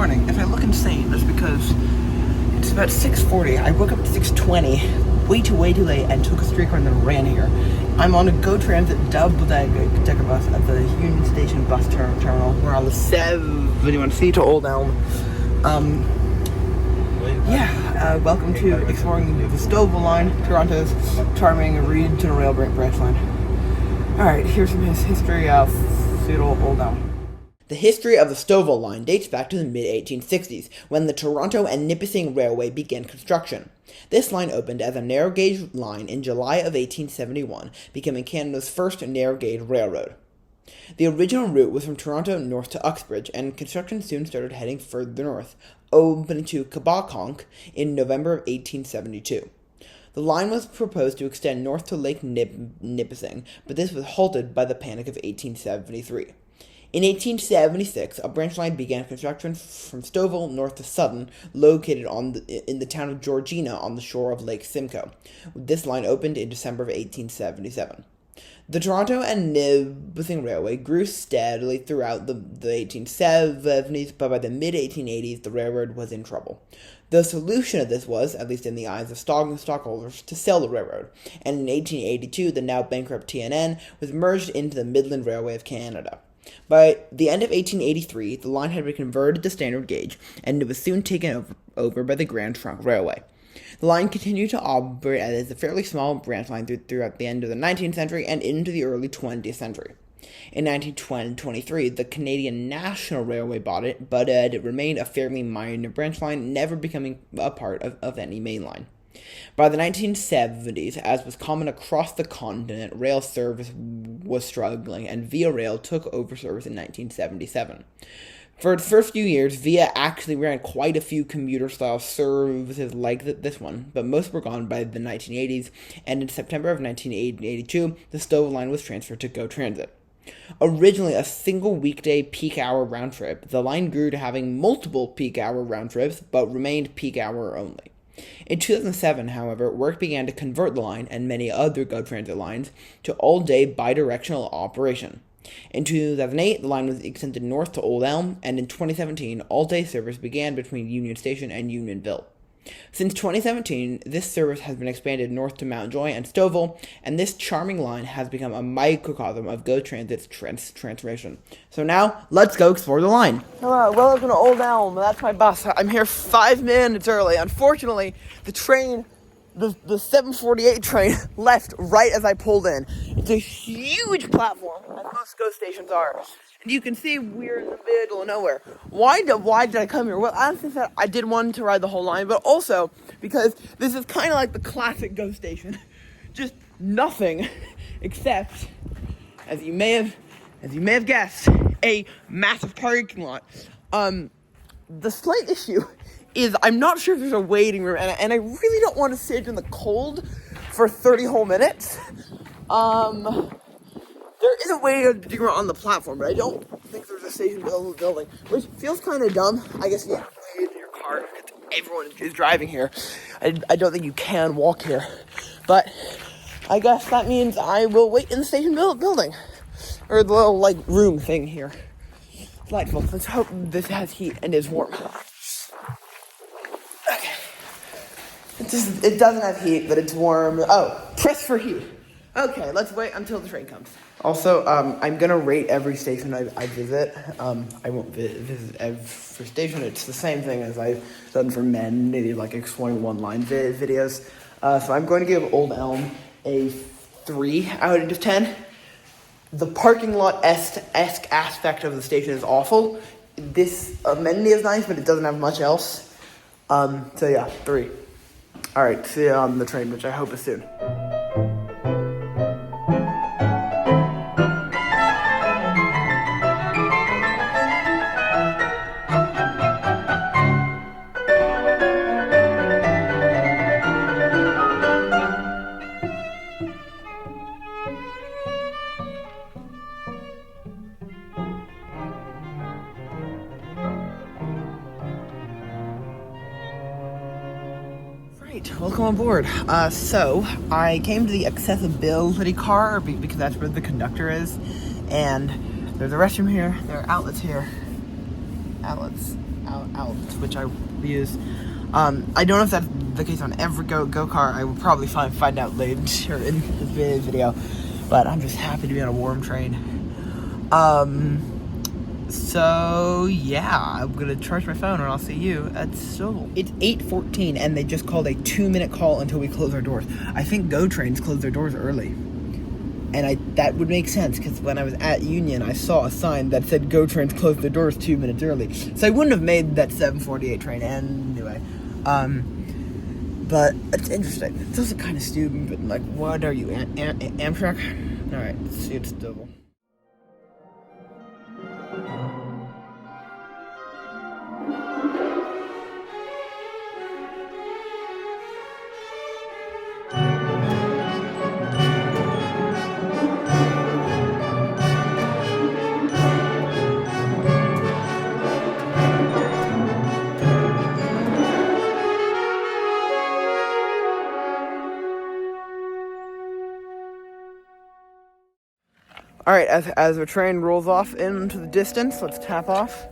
morning. If I look insane, that's because it's about 6:40. I woke up at 6:20, way too late, and took a streetcar and then ran here. I'm on a GO Transit double-decker bus at the Union Station bus terminal. We're on the 71C to Old Elm. Welcome to exploring the Stouffville line, Toronto's charming regional rail branch line. Alright, here's some history of feudal Old Elm. The history of the Stouffville line dates back to the mid-1860s, when the Toronto and Nipissing Railway began construction. This line opened as a narrow-gauge line in July of 1871, becoming Canada's first narrow-gauge railroad. The original route was from Toronto north to Uxbridge, and construction soon started heading further north, opening to Kabakonk in November of 1872. The line was proposed to extend north to Lake Nipissing, but this was halted by the Panic of 1873. In 1876, a branch line began construction from Stouffville north to Sutton, located in the town of Georgina on the shore of Lake Simcoe. This line opened in December of 1877. The Toronto and Nipissing Railway grew steadily throughout the 1870s, but by the mid-1880s, the railroad was in trouble. The solution of this was, at least in the eyes of stockholders, to sell the railroad, and in 1882, the now bankrupt TNN was merged into the Midland Railway of Canada. By the end of 1883, the line had been converted to standard gauge, and it was soon taken over by the Grand Trunk Railway. The line continued to operate as a fairly small branch line throughout the end of the 19th century and into the early 20th century. In 1923, the Canadian National Railway bought it, but it remained a fairly minor branch line, never becoming a part of any main line. By the 1970s, as was common across the continent, rail service was struggling, and Via Rail took over service in 1977. For the first few years, Via actually ran quite a few commuter-style services like this one, but most were gone by the 1980s, and in September of 1982, the Stouffville line was transferred to GO Transit. Originally a single weekday peak-hour round trip, the line grew to having multiple peak-hour round trips, but remained peak-hour only. In 2007, however, work began to convert the line, and many other GO Transit lines, to all-day bidirectional operation. In 2008, the line was extended north to Old Elm, and in 2017, all-day service began between Union Station and Unionville. Since 2017, this service has been expanded north to Mountjoy and Stouffville, and this charming line has become a microcosm of GO Transit's transformation. So now, let's go explore the line. Hello, welcome to Old Elm. That's my bus. I'm here 5 minutes early. Unfortunately, the train, the 7:48 train, left right as I pulled in. It's a huge platform, as most GO stations are. And you can see we're in the middle of nowhere. Why did I come here? Well, honestly, I did want to ride the whole line, but also because this is kind of like the classic GO station. Just nothing except, as you may have guessed, a massive parking lot. The slight issue is I'm not sure if there's a waiting room, and I really don't want to sit in the cold for 30 whole minutes. There is a waiting room on the platform, but I don't think there's a station building, which feels kind of dumb. I guess you have to wait in your car because everyone is driving here. I don't think you can walk here, but I guess that means I will wait in the station building, or the little, room thing here. Delightful. Let's hope this has heat and is warm. Okay. It doesn't have heat, but it's warm. Oh, press for heat. Okay, let's wait until the train comes. Also, I'm going to rate every station I visit. I won't visit every station. It's the same thing as I've done for many, exploring one-line videos. So I'm going to give Old Elm a 3 out of 10. The parking lot-esque aspect of the station is awful. This amenity is nice, but it doesn't have much else. 3. Alright, see you on the train, which I hope is soon. Welcome on board. So I came to the accessibility car because that's where the conductor is, and there's a restroom here, there are outlets here, outlets, which I use. I don't know if that's the case on every go-kart. I will probably find out later in the video, but I'm just happy to be on a warm train. So yeah, I'm gonna charge my phone and I'll see you at Stouffville. It's 8:14 and they just called a 2-minute call until we close our doors. I think GO trains close their doors early. And that would make sense, because when I was at Union, I saw a sign that said GO trains close their doors 2 minutes early. So I wouldn't have made that 7:48 train anyway. But it's interesting. It's also kind of stupid, like, what are you, Amtrak? Alright, see you at Stouffville. Alright, as the train rolls off into the distance, let's tap off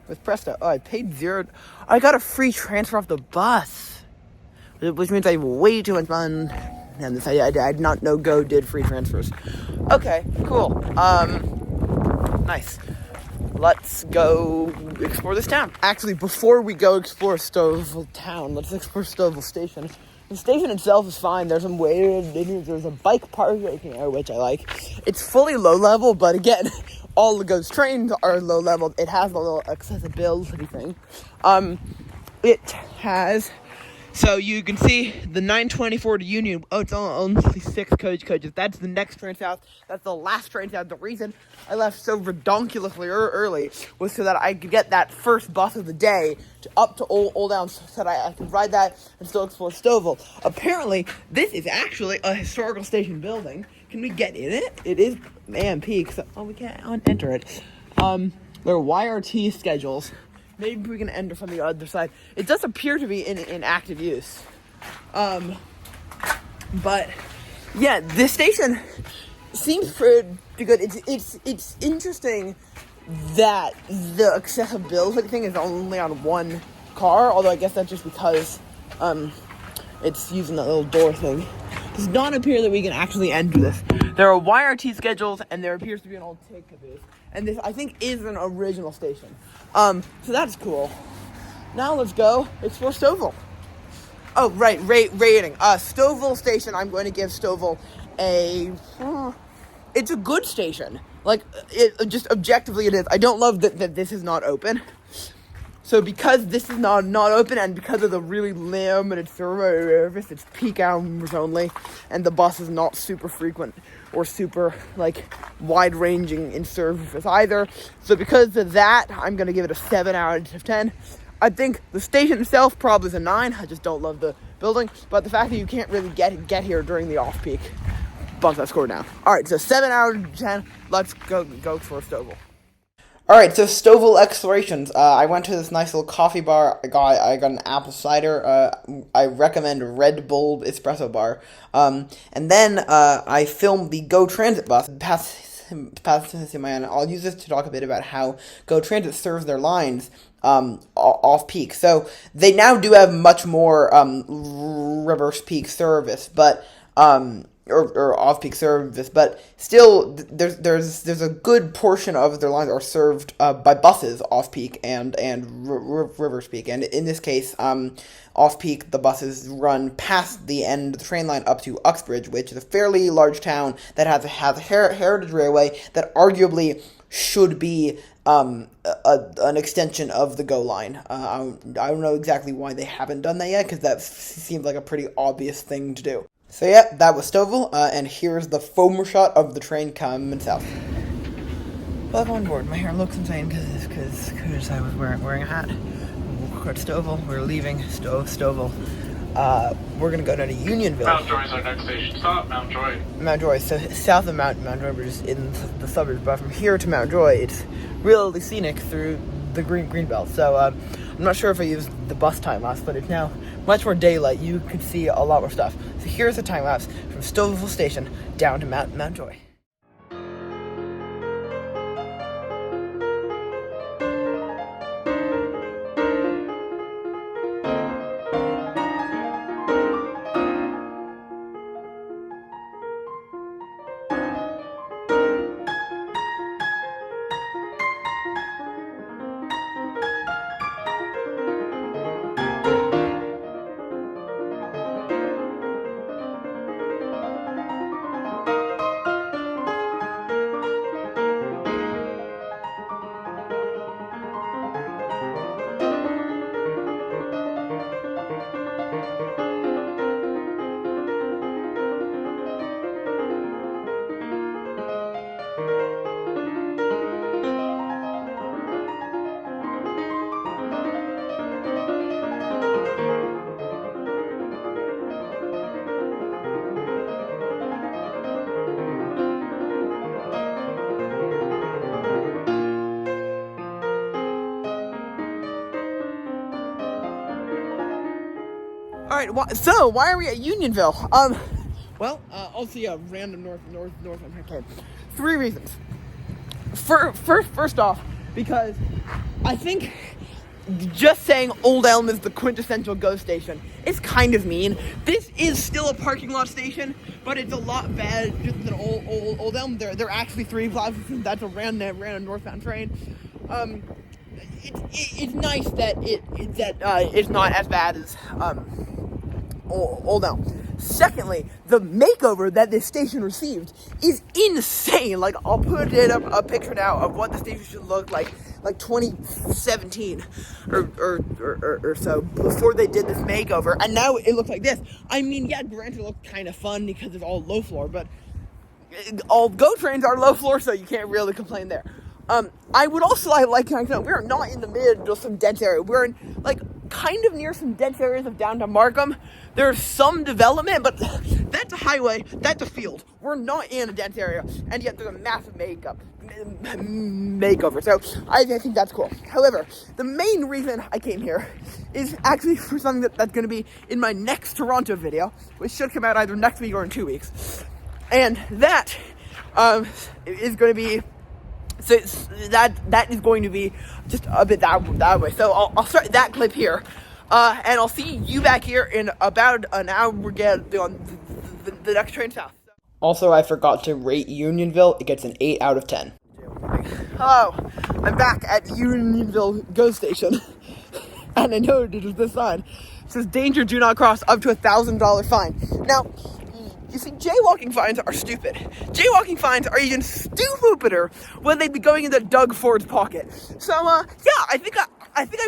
with Presto. Oh, I paid $0. I got a free transfer off the bus, which means I have way too much fun. And this, I did not know GO did free transfers. Okay, cool. Nice. Let's go explore this town. Actually, before we go explore Stouffville town, let's explore Stouffville Station. The station itself is fine. There's some there's a bike parking here, which I like. It's fully low level, but again, all the GO's trains are low level. It has a little accessibility thing. It has, so you can see the 924 to Union. Oh, it's only 6 coaches. That's the next train south. That's the last train south. The reason I left so redonkulously early was so that I could get that first bus of the day up to Old Elm, so that I could ride that and still explore Stouffville. Apparently, this is actually a historical station building. Can we get in it? It is AMP, so we can't enter it. There are YRT schedules. Maybe we can enter from the other side. It does appear to be in active use. But yeah, this station seems pretty good. It's interesting that the accessibility thing is only on one car, although I guess that's just because it's using that little door thing. It does not appear that we can actually enter this. There are YRT schedules, and there appears to be an old ticket booth. And this, I think, is an original station. So that's cool. Now let's go explore Stouffville. Oh, right, rating. Stouffville Station, I'm going to give Stouffville it's a good station. Like, it just objectively it is. I don't love that this is not open. So because this is not open, and because of the really limited service, it's peak hours only, and the bus is not super frequent or super, like, wide-ranging in service either. So because of that, I'm going to give it a 7 out of 10. I think the station itself probably is a 9. I just don't love the building. But the fact that you can't really get here during the off-peak bumps that score down. Alright, so 7 out of 10. Let's go for Stouffville. Alright, so Stouffville explorations. I went to this nice little coffee bar. I got an apple cider. I recommend Red Bull espresso bar. And then I filmed the GO Transit bus. Pass in my hand. I'll use this to talk a bit about how GO Transit serves their lines off peak. So they now do have much more reverse peak service, but or off-peak service, but still there's a good portion of their lines are served by buses off-peak and reverse peak, and in this case, off-peak the buses run past the end of the train line up to Uxbridge, which is a fairly large town that has a heritage railway that arguably should be an extension of the GO line. I don't know exactly why they haven't done that yet, because that seems like a pretty obvious thing to do. So yeah, that was Stouffville, and here's the foam shot of the train coming south. Welcome on board. My hair looks insane because I was wearing a hat. We're at Stouffville. We're leaving Stouffville. We're gonna go down to Unionville. Mountjoy is our next station stop. Mountjoy. Mountjoy. So south of Mountjoy, we're just in the suburbs. But from here to Mountjoy, it's really scenic through the green belt. So I'm not sure if I used the bus time lapse, but it's now much more daylight. You can see a lot more stuff. So here's a time lapse from Stouffville Station down to Mountjoy. All right. So why are we at Unionville? Well, I'll see a random north. Okay. 3 reasons. First off, because I think just saying Old Elm is the quintessential ghost station is kind of mean. This is still a parking lot station, but it's a lot better than Old Elm. There are actually 3 platforms. That's a random northbound train. It's nice that it's not as bad as Old Elm. Secondly, the makeover that this station received is insane. Like, I'll put it up a picture now of what the station should look like 2017 or so, before they did this makeover, and now it looks like this. I mean, yeah, granted, it looked kind of fun because it's all low floor, but all GO trains are low floor, so you can't really complain there. I would also like to know we're not in the middle of some dense area. We're in, like, kind of near some dense areas of downtown Markham. There's some development, but that's a highway, that's a field. We're not in a dense area, and yet there's a massive makeover. So I think that's cool. However, the main reason I came here is actually for something that's going to be in my next Toronto video, which should come out either next week or in 2 weeks. And that is going to be... So that is going to be just a bit that way. So I'll start that clip here, and I'll see you back here in about an hour. We're getting on the next train south. Also, I forgot to rate Unionville. It gets an 8 out of 10. Hello, I'm back at Unionville GO Station, and I noted this sign. It says, "Danger, do not cross, up to $1,000 fine." Now, you see, jaywalking fines are stupid. Jaywalking fines are even stupider when they'd be going into Doug Ford's pocket. So, yeah, I think I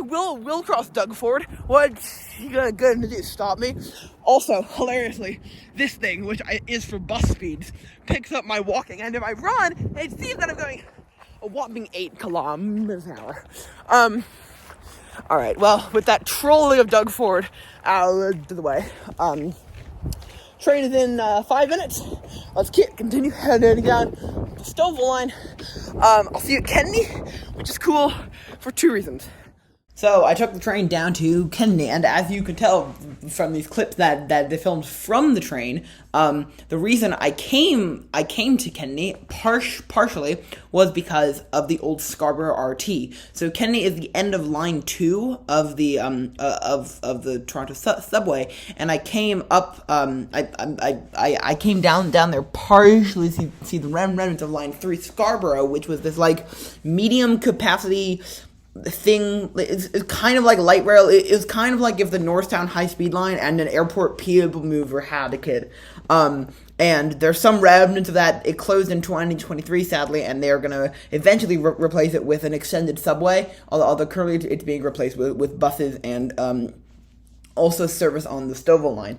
will cross Doug Ford. What's he gonna do? Stop me? Also, hilariously, this thing, which is for bus speeds, picks up my walking, and if I run, it sees that I'm going a whopping 8 kilometers an hour. All right. Well, with that trolling of Doug Ford out of the way, train is in 5 minutes. Let's continue heading down the Stouffville line. I'll see you at Kennedy, which is cool for 2 reasons. So I took the train down to Kennedy, and as you can tell from these clips that they filmed from the train, the reason I came to Kennedy partially was because of the old Scarborough RT. So Kennedy is the end of line 2 of the of the Toronto subway, and I came up. I came down there partially to see the remnants of line 3 Scarborough, which was this like medium capacity thing. It's kind of like light rail. It was kind of like if the Northtown high speed line and an airport people mover had a kid. And there's some remnants of that. It closed in 2023, sadly, and they're gonna eventually replace it with an extended subway. Although currently it's being replaced with buses and also service on the Stouffville line.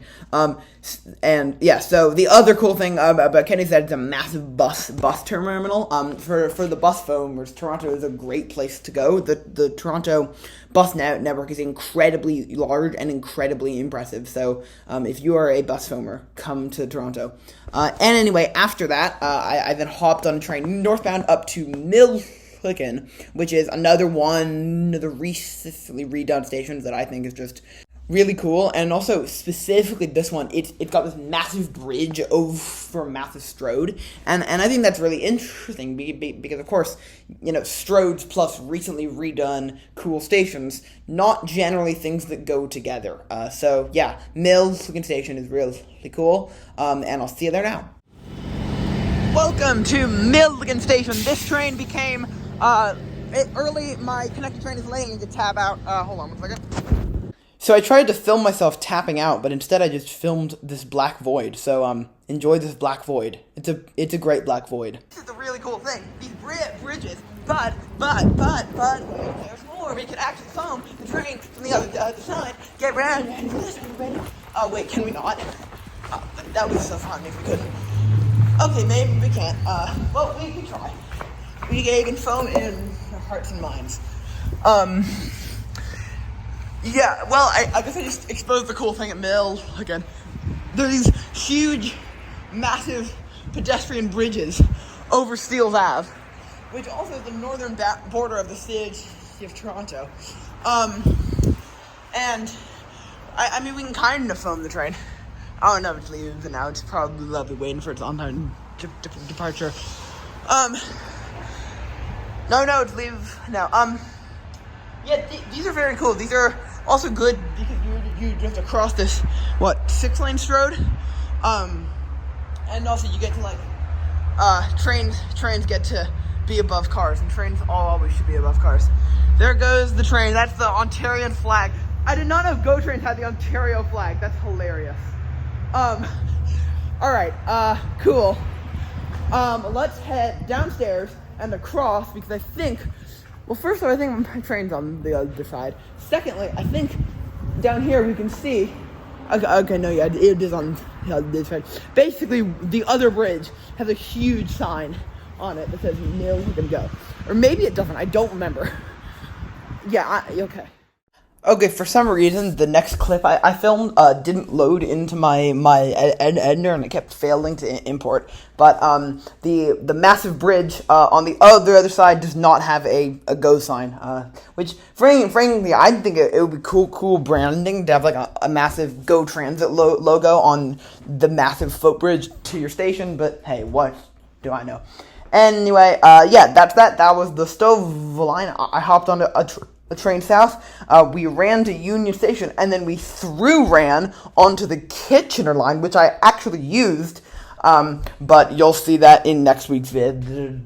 And yeah, so the other cool thing about Kennedy is that it's a massive bus terminal. For the bus foamers, Toronto is a great place to go. The Toronto bus network is incredibly large and incredibly impressive. So if you are a bus foamer, come to Toronto. And anyway, after that, I then hopped on a train northbound up to Miliken, which is another one of the recently redone stations that I think is just really cool. And also specifically this one, it's got this massive bridge over a massive Strode, and I think that's really interesting because of course, you know, Strodes plus recently redone cool stations, not generally things that go together. So yeah, Miliken Station is really cool, and I'll see you there now. Welcome to Miliken Station. This train became early. My connected train is laying to tab out. Hold on 1 second. So I tried to film myself tapping out, but instead I just filmed this black void. So enjoy this black void. It's a great black void. This is the really cool thing. These bridges, but there's more. We can actually film the train from the other side. Get around. Oh wait, can we not? That was so fun if we couldn't. Okay, maybe we can't. Well, we can try. We can film in our hearts and minds. Yeah, well, I guess I just exposed the cool thing at Mill again. There are these huge, massive pedestrian bridges over Steeles Ave, which also is the northern border of the city of Toronto. And I mean, we can kind of film the train. I don't know if it leaves now. It's probably lovely waiting for its on-time departure. No, it's leave now. Yeah, these are very cool. These are also good because you just across this 6-lane road, and also you get to trains get to be above cars, and trains always should be above cars. There goes the train. That's the Ontarian flag. I did not know GO trains had the Ontario flag. That's hilarious. All right, cool. Let's head downstairs and across because I think, well, first of all, I think my train's on the other side. Secondly, I think down here we can see, okay, no, yeah, it is on this side. Basically, the other bridge has a huge sign on it that says Miliken Go. Or maybe it doesn't, I don't remember. Yeah, okay. Okay, for some reason, the next clip I filmed didn't load into my editor, and it kept failing to import. But the massive bridge on the other side does not have a go sign, which frankly I think it would be cool branding to have like a massive Go Transit logo on the massive footbridge to your station. But hey, what do I know? Anyway, yeah, that's that. That was the Stouffville line. I hopped onto a train south. We ran to Union Station, and then we ran onto the Kitchener line, which I actually used. But you'll see that in next week's video.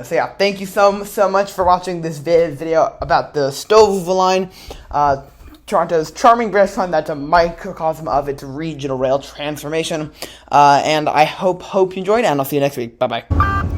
So yeah, thank you so much for watching this video about the Stouffville line, Toronto's charming Branchline that's a microcosm of its regional rail transformation. And I hope you enjoyed, and I'll see you next week. Bye bye.